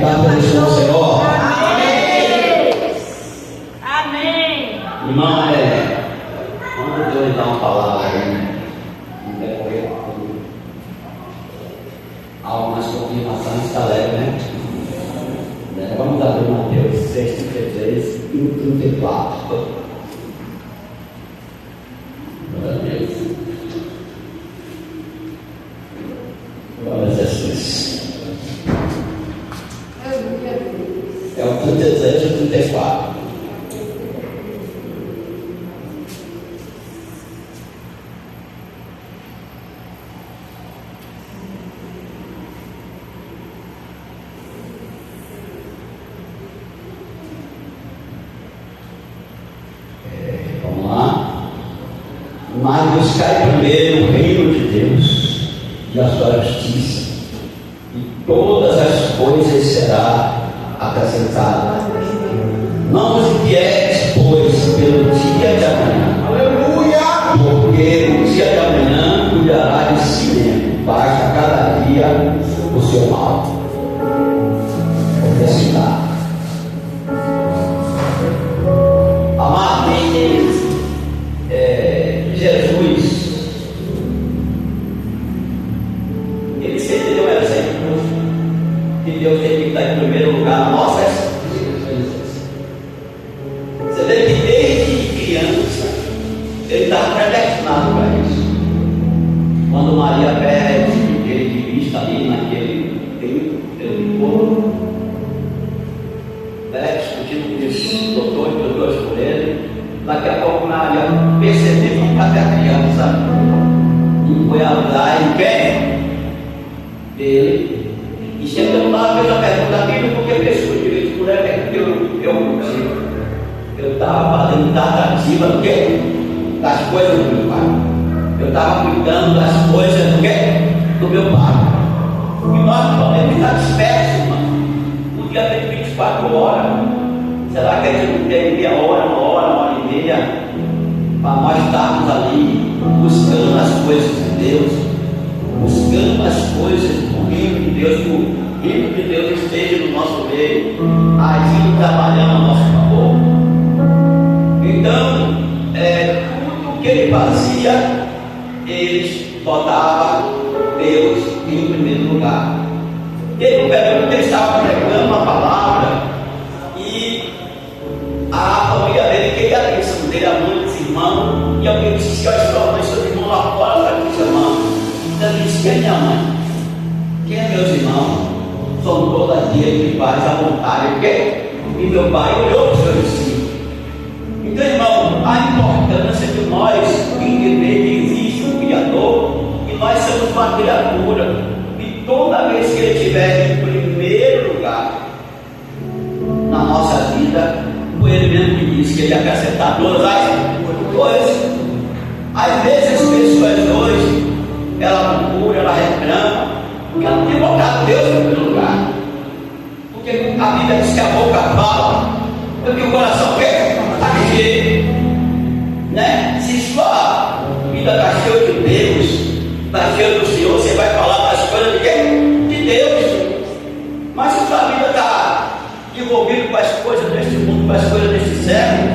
está feliz com o Senhor? Amém. Amém. Irmão, quando Deus dá uma palavra aí, no decorrer algumas confirmações está leve, né? Vamos abrir Mateus 6, 33 e 34. Glória a Deus. Glória a Jesus. É o 33 e o 34. Mas buscai primeiro o reino de Deus e a sua justiça, e todas as coisas serão acrescentadas. Não vos inquietes, pois, pelo dia de amanhã. Aleluia! Porque o dia de amanhã cuidará de si mesmo. Basta cada dia o seu mal. Vou citar. Amado, Jesus, ele sempre deu um exemplo que Deus tem que estar em primeiro lugar nas nossas vidas. Você vê que desde criança ele estava predestinado para isso. Quando Maria perde ele de vista ali naquele tempo, ele ficou discutindo com os doutores por ele. Daqui a pouco Maria percebeu que cadê a criança e foi atrás de quem? Dele. E chegando lá, fez a pergunta dele, porque pensou direito, mulher, eu estava fazendo tratativa do quê? Das coisas do meu pai. Eu estava cuidando das coisas do quê? Do meu pai. E nós podemos estar dispersos, irmão. Um dia tem 24 horas. Será que a gente não tem meia hora, uma hora e meia, para nós estarmos ali buscando as coisas de Deus, buscando as coisas do reino de Deus, que o reino de Deus esteja no nosso meio, agindo, trabalhando a nosso favor? Então, tudo que ele fazia, eles botavam Deus em primeiro lugar. Teve um período que ele estava pregando a palavra, a família dele queria a bênção dele, a mãe dos irmãos, e alguém disse: olha, sua mãe, seu irmão lá fora está te chamando. Então ele disse: quem é minha mãe? Quem é meus irmãos? São todos aqueles que fazem a vontade. E meu pai olhou para o seu discípulo. Então, irmão, a importância de nós entender que existe um Criador e nós somos uma criatura, e toda vez que ele estiver em primeiro lugar na nossa vida, foi ele mesmo que disse que ele ia acrescentar todas as coisas. Às vezes as pessoas hoje, ela procura, ela reclama, porque ela não tem colocado Deus em primeiro lugar. Porque a Bíblia diz que a boca fala, porque o coração quer, está cheio. Né? Se sua vida está cheia de Deus, está cheia do Senhor, você vai falar das coisas de quem? De Deus. Mas se sua vida está envolvido com as coisas deste mundo, com as coisas deste século,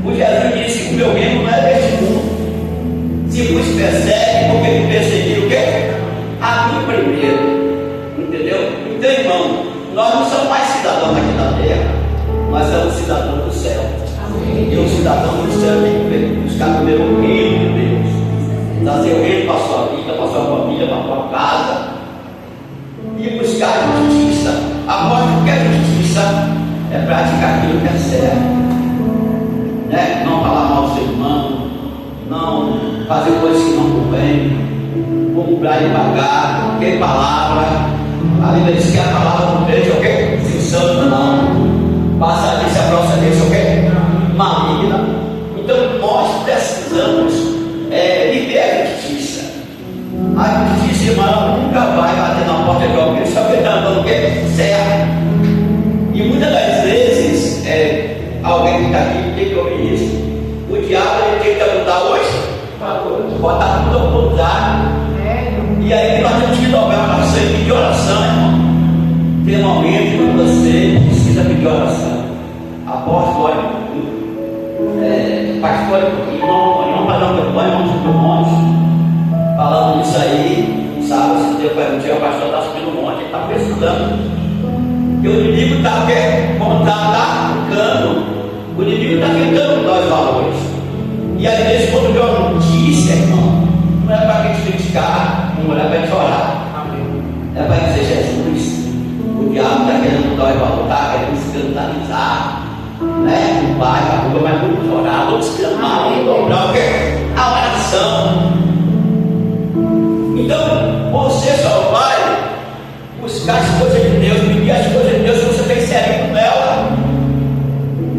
o Jesus disse que o meu reino não é deste mundo. Se vos persegue, porque me perseguiram o quê? A mim primeiro. Entendeu? Então, irmão, nós não somos mais cidadãos aqui da terra, nós somos cidadãos do céu. Amém. E o cidadão do céu tem que buscar primeiro o reino de Deus, trazer o reino para a sua vida, para a sua família, para a sua casa, e buscar a justiça. Após que a justiça é praticar aquilo que é certo, né? Não falar mal do seu irmão, não fazer coisas que não convém, comprar e pagar, ter palavra. A Bíblia diz que a palavra não deixa o quê? Sem santo não. Passa a procedência o quê? Maligna. Então nós precisamos viver a justiça. A justiça, irmão, nunca vai bater na porta de alguém só que ele está dando o quê? Certo. E muitas das vezes, alguém que está aqui tem que ouvir isso. O diabo ele tem que mudar hoje, botar tudo ao contrário. E aí nós temos que dobrar a nossa de oração, irmão. Tem momentos que você precisa pedir oração. Apóstolo, pastor, irmão, para não campanha, vamos subir o monte. Falando disso aí, sabe, se Deus vai um dia, o pastor está subindo o monte, ele está precisando. Porque o inimigo está atacando, o inimigo está tentando nós valores. E às vezes, quando vê uma notícia, irmão, não é para a gente criticar, não é para a gente orar. É para dizer, Jesus, o diabo está querendo mudar o valor, está querendo escandalizar, né? O pai, a rua, mas vamos orar, vamos clamar, vamos dobrar, porque a oração. Então, você só vai buscar as coisas de Deus, pedir as coisas de Deus se você está inserido nela.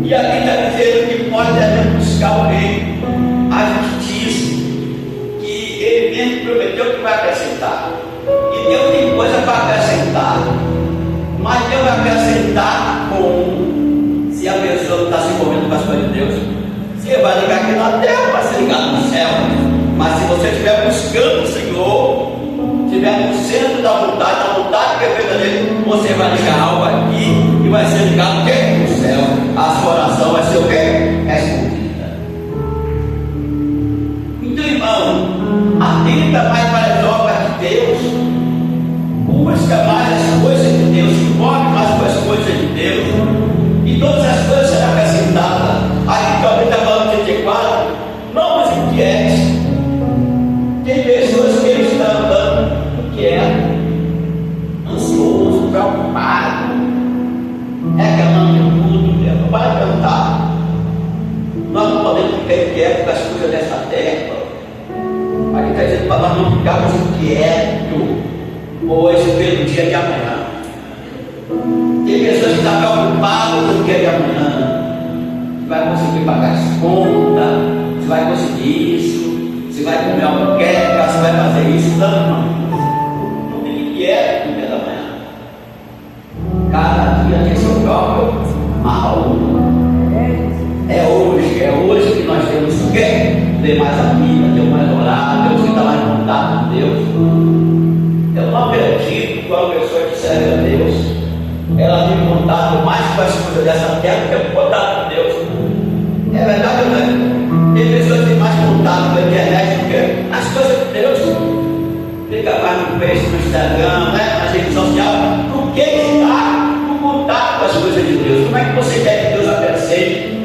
E aqui está dizendo que pode buscar o reino, a justiça, que ele mesmo prometeu que vai acrescentar. E Deus tem coisa para acrescentar, mas Deus vai acrescentar como? Se a pessoa está se envolvendo com as coisas de Deus, você vai ligar aqui na terra para se ligar no céu. Mas se você estiver buscando o Senhor, estiver no centro da vontade perfeita dele, você vai ligar algo aqui e vai ser ligado o quê? No céu. A sua oração vai ser o quê? Respondida. Então, irmão, atenta mais para as obras de Deus, busca mais as coisas de Deus, envolve mais com as coisas de Deus, e todas as coisas serão acrescentadas. Aqui também está falando de 34, não vos inquietes. Tem pessoas que estão andando inquieto, ansioso, preocupado, reclamando de tudo, não vai cantar. Nós não podemos ficar inquietos com as coisas dessa terra. Aqui está dizendo para nós não ficarmos inquietos, pois pelo dia de amanhã. Tem pessoas que estão preocupadas com o dia de amanhã. Se vai conseguir pagar as contas, se vai conseguir isso, se vai comer uma queca, se vai fazer isso. Não fique inquieto no dia da manhã. Cada dia tem seu próprio mal. É hoje que nós temos o quê? Ter mais amiga, ter mais orar, temos que estar mais contato com Deus. Eu não acredito que uma pessoa que serve a Deus, ela tem contato mais com as coisas dessa terra do que com contato com Deus. É verdade ou não é? Tem pessoas que têm mais contato com a internet do que as coisas de Deus. Fica mais no Face, no Instagram, né? Na rede social, do que está no contato com as coisas de Deus. Como é que você quer que Deus acrescente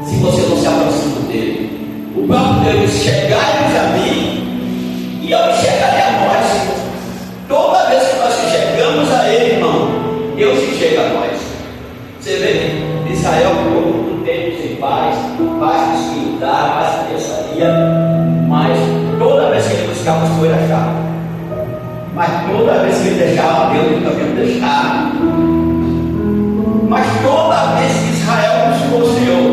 se você não se aproxima dele? O próprio Deus chegai-nos a mim e eu chegarei a nós. Toda vez que nós chegamos a ele, irmão, Deus se chega a nós. Você vê, Israel, o povo do tempo sem paz descuidar, paz pensaria, mas toda vez que ele buscava as coisas achavam. Mas toda vez que ele deixava Deus, ele também deixava. Mas toda vez que Israel buscou o Senhor,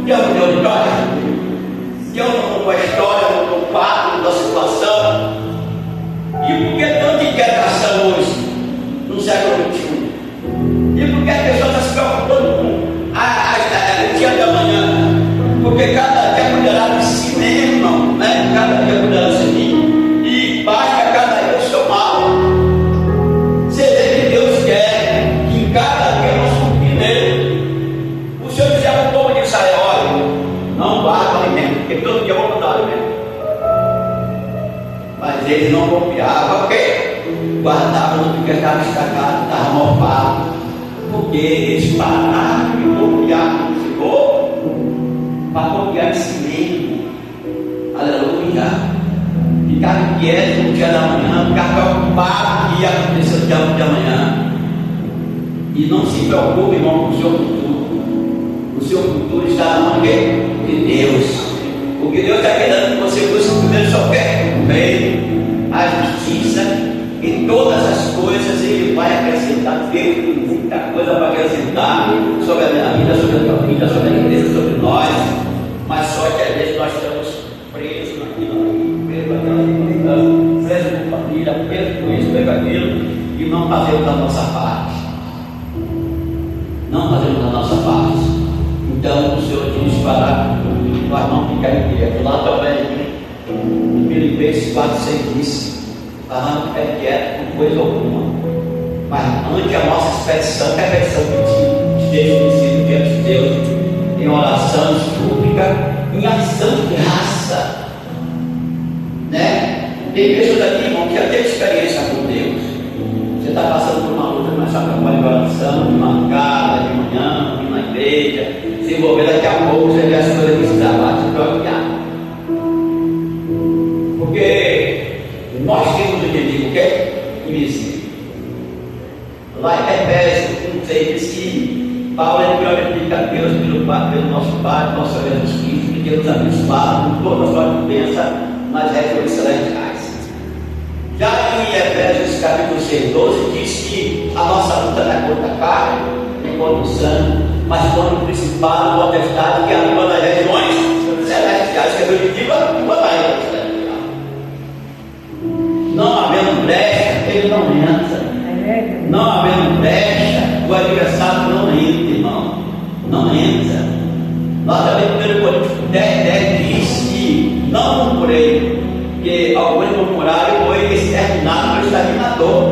Deus não deu vitória. Deus não contou a história, não contou o quadro da situação. E por que tanta inquietação hoje, no século XXI? E por que a pessoa está se preocupando com o dia da manhã? Porque cada dia cuidará de si mesmo, né? Cada dia cuidará de si. E basta cada dia o seu mal. Você vê que Deus quer que cada dia nós confie nele. O Senhor dizia para o povo de Israel: olha, não guarda alimento, porque todo dia eu vou dar alimento. Mas eles não confiavam, porque guardavam porque estava destacado, estava mofado. Porque eles pararam de confiar no Senhor para confiar em si mesmo. Aleluia. Ficar quieto no dia da manhã, ficar preocupado com o que ia acontecer no dia de amanhã. E não se preocupe, irmão, com o seu futuro. O seu futuro está na mão de Deus. O que Deus está querendo que você busque primeiro só quer o bem, a justiça e todas as coisas Ele vai acrescentar. Deus tem muita coisa para acrescentar sobre a minha vida, sobre a tua vida, sobre a igreja, sobre nós. Mas só que às vezes nós estamos presos naquilo, presos com família, presos com isso, presos com aquilo, e não fazemos a nossa parte. Não fazemos a nossa parte. Então o Senhor diz para nós não ficarmos quietos. Lá também, em Filipenses 4:6 diz: para não ficar quieto com coisa alguma. Mas ante a nossa expressão, que é a expressão que esteja sido diante de Deus, em oração, em súplica, em ação de graça. Né? Tem pessoas aqui, irmão, que já teve experiência com Deus. Você está passando por uma luta, mas sabe que pode oração, de madrugada, de manhã, ir na igreja, se envolver daqui a pouco, você vê as coisas que se trabalham, se bloquear. Porque nós temos o inimigo que é invisível. Lá em Efésios 1:6 diz que Paulo glorifica a Deus pelo nosso Pai, nosso Senhor Jesus Cristo, que Deus abençoado com toda a sua bênção nas regiões celestiais. Já em Efésios capítulo 6:12 diz que a nossa luta não é contra a carne, nem contra o sangue, mas contra o principado, o potestade que atua nas regiões celestiais, que é o inimigo atua na região celestial. Não havendo brecha, ele não entra. Não havendo brecha, o adversário não entra, irmão. Não entra. Nós também, 1 Coríntios 10:10 diz que não murmurei, que alguns murmuraram e foi exterminado pelo exterminador.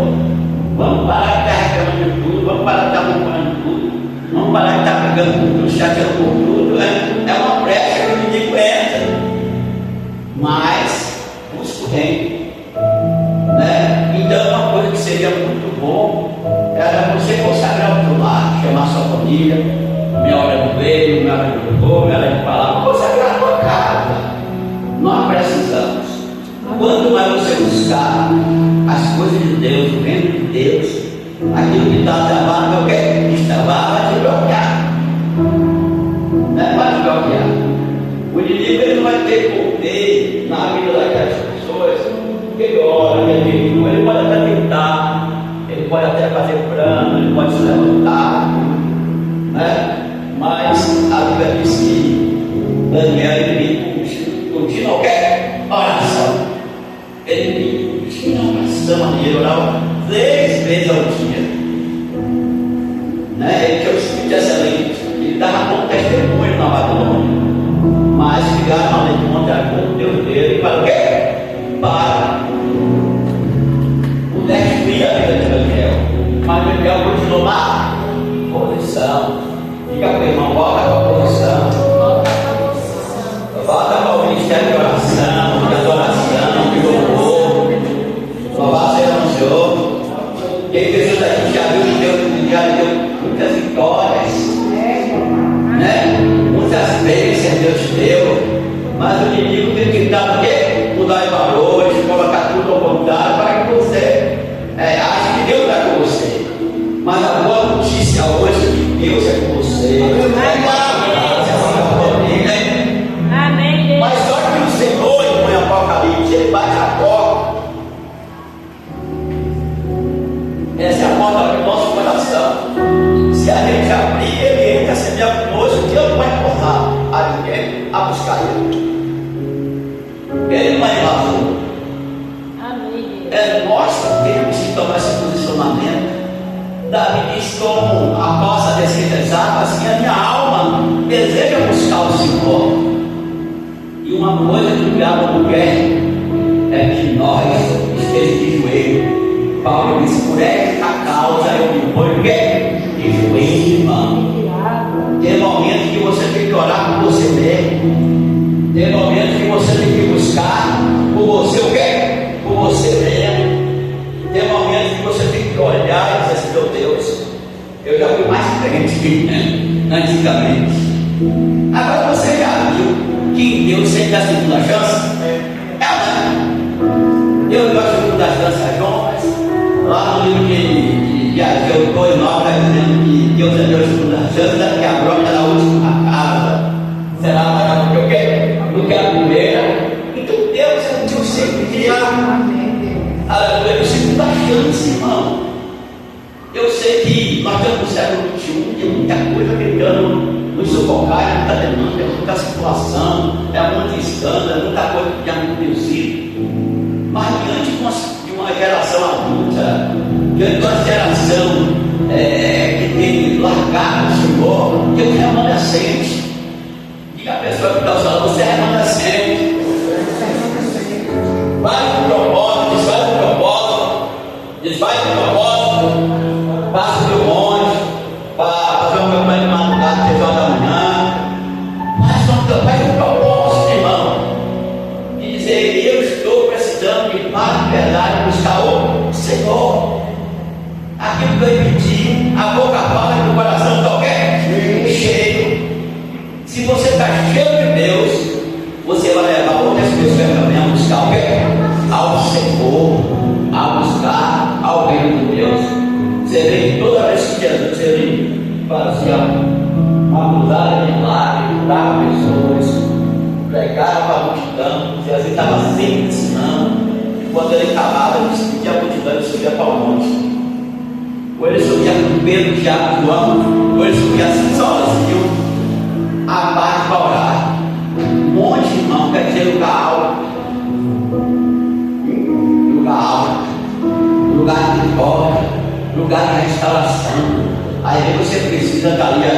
Vamos parar de estar reclamando de tudo, vamos parar de estar murmurando de tudo, vamos parar de estar brigando por tudo, chateando por tudo. É uma brecha que o inimigo entra. Mas, busca o reino. Né? Então, uma coisa que seria muito bom era você consagrar o teu lar, chamar sua família, minha hora do meio, minha hora do louvor, minha hora de palavra, consagrar a tua casa. Nós precisamos. Quanto mais você buscar as coisas de Deus, o reino de Deus, aquilo que está travado, qualquer destravar, vai te bloquear. Né? Vai te bloquear. O inimigo ele não vai ter poder na vida daquelas pessoas. Ele ora, ele pode até tentar, ele pode até fazer plano, ele pode se levantar, né? Mas a Bíblia diz que Daniel ele continua qualquer oração. Ele tinha uma oração, ele orava 3 vezes ao dia. Né? Ele tinha um espírito excelente, ele dava bom testemunho na Babilônia, mas ficaram ali de monte a Deus dele para o quê? Para destruir a vida de Daniel. Mas Daniel continuou na posição. Diga para o irmão, volta para a posição. Volta para o ministério de oração, de adoração, de louvor. Louvado seja o Senhor. Quem Jesus aqui já viu que Deus já deu muitas vitórias, né? Muitas bênçãos Deus te deu. Mas o inimigo tem que dar o quê? Mudar de valores, colocar tudo ao contrário para que você ache que Deus está com você. Mas a boa notícia hoje é que Deus é com você. Amém. Mas só que o Senhor, irmão, em Apocalipse, ele bate a porta. Essa é a porta do nosso coração. Se a gente abrir, ele entra, semear conosco, Deus não vai forçar a ninguém a buscar ele. Ele não é invasor. É nós que temos que tomar esse posicionamento. Davi diz: como a costa descer das águas, assim a minha alma deseja buscar o Senhor. E uma coisa que o diabo não quer é que nós estejamos de joelho. Paulo disse: por esta causa eu me ponho de joelho, irmão. Tem momentos que você tem que orar por você mesmo. Tem momentos que você tem que buscar por você o quê? Por você mesmo. Tem momentos que você tem que olhar e dizer assim: meu Deus, eu já fui mais crente antigamente. Agora você já viu que em Deus sempre dá segunda chance? Eu gosto de segunda chance, João, mas lá no livro de Ageu 2:9 está dizendo que Deus é Deus de segunda chance, que a bronca da última casa será maior do que o quê? Do que a primeira. Então Deus é um Deus sempre de aleluia, segunda chance, irmão. Eu sei que nós estamos no século XXI, tem muita coisa tentando nos sufocar, é muita demanda, é muita situação, é muita escândalo, é muita coisa que já não tem sido. Mas diante de uma geração adulta, diante de uma geração que tem largado o Senhor, Deus é remanescente. Diga a pessoa que está falando: você é remanescente. Faz um propósito, Diz, vai para o propósito, passa pelo monte, para fazer uma campanha de madrugada, 3 horas da manhã. Faz um propósito, irmão, de dizer, eu estou precisando de paz de verdade, buscar o Senhor. Aquilo que eu pedi, a boca fala e o coração está o quê? Cheio. Se você está cheio de Deus, você vai levar outras pessoas também a buscar o quê? Ao Senhor, a buscar ao reino de Deus. Você vê que toda vez que Jesus ele fazia uma cruzada de milagre, curava pessoas, pregava para a multidão, Jesus estava sempre ensinando. Quando ele acabava, ele despedia a multidão e subia para o monte. Ou ele subia com Pedro, Tiago, João, ou ele subia assim sozinho, a paz para orar. Um monte de irmão, quer dizer lugar alto, lugar de vitória, lugar de restauração. Aí você precisa estar ali,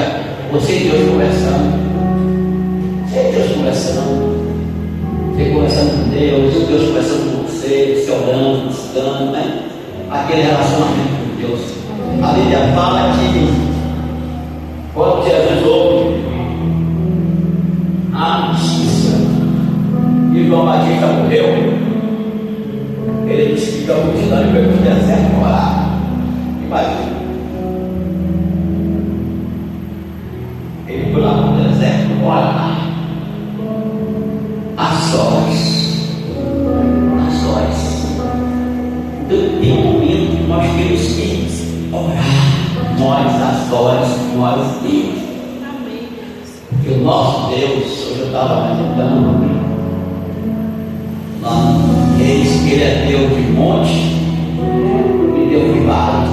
você e Deus conversando, você e Deus conversando, você conversando com Deus, Deus conversando com você, você orando, buscando, né? Aquele relacionamento com Deus. A Bíblia fala que quando Jesus ouve a notícia e João Batista morreu, ele disse que a multidão foi para o deserto orar. Imagina, ele foi lá para o deserto orar a sós. Tem um momento que nós temos que orar, nós a sós, nós Deus. Porque o nosso Deus, hoje eu estava meditando, eis que Ele é Deus de monte e Deus de vale.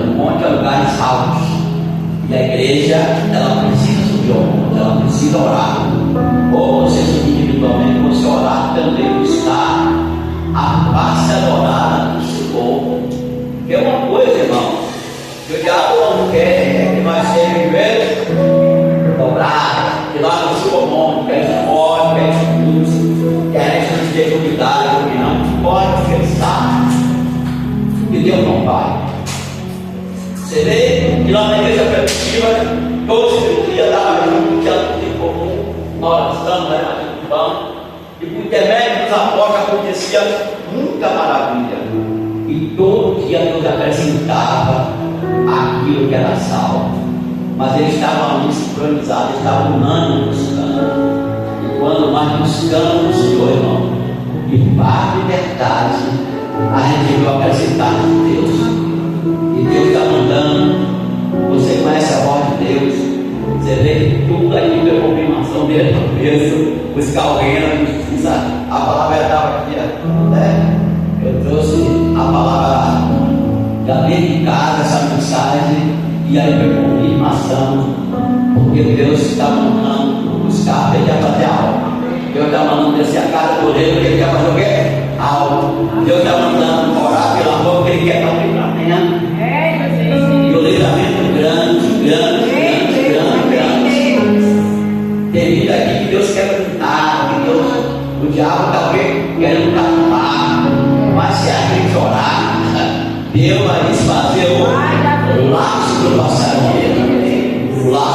O monte é lugares altos. E a igreja, ela precisa subir ao monte, ela precisa orar. Ou você subir individualmente, você orar também, buscar a face adorada do Senhor. Que é uma coisa, irmão, que o diabo não quer, que nós sejamos dobrados, que nós não subamos ao monte, que a gente pode, que a gente use, que a gente não esteja unidade, que não pode pensar que Deus não vai. Você vê que lá na igreja primitiva, todos os dias estavam juntos, tinha tudo em comum, na oração, no pão, e por intermédio dos apóstolos acontecia muita maravilha, e todo dia Deus acrescentava aquilo que era salvo, mas eles estavam ali sincronizados, eles estavam unânimes buscando. E quando nós buscamos o Senhor, irmão, de paz e verdade, a gente vai acrescentar de Deus. E Deus está mandando, você conhece a voz de Deus, você vê que tudo aqui pela confirmação dele na cabeça, buscar alguém na justiça. A palavra estava aqui, né? Eu trouxe a palavra da dentro de casa, essa mensagem, e aí foi confirmação, porque Deus está mandando buscar, ele quer fazer algo. Deus está mandando descer a casa do rei, ele quer fazer o quê? Algo. Deus está mandando orar pela boca, porque ele quer dar um livramento. E o livramento grande. Tem vida aqui que Deus quer lutar, que Deus, o diabo está querendo tapar, mas se a gente orar, Deus vai desfazer o laço do passarinho, o laço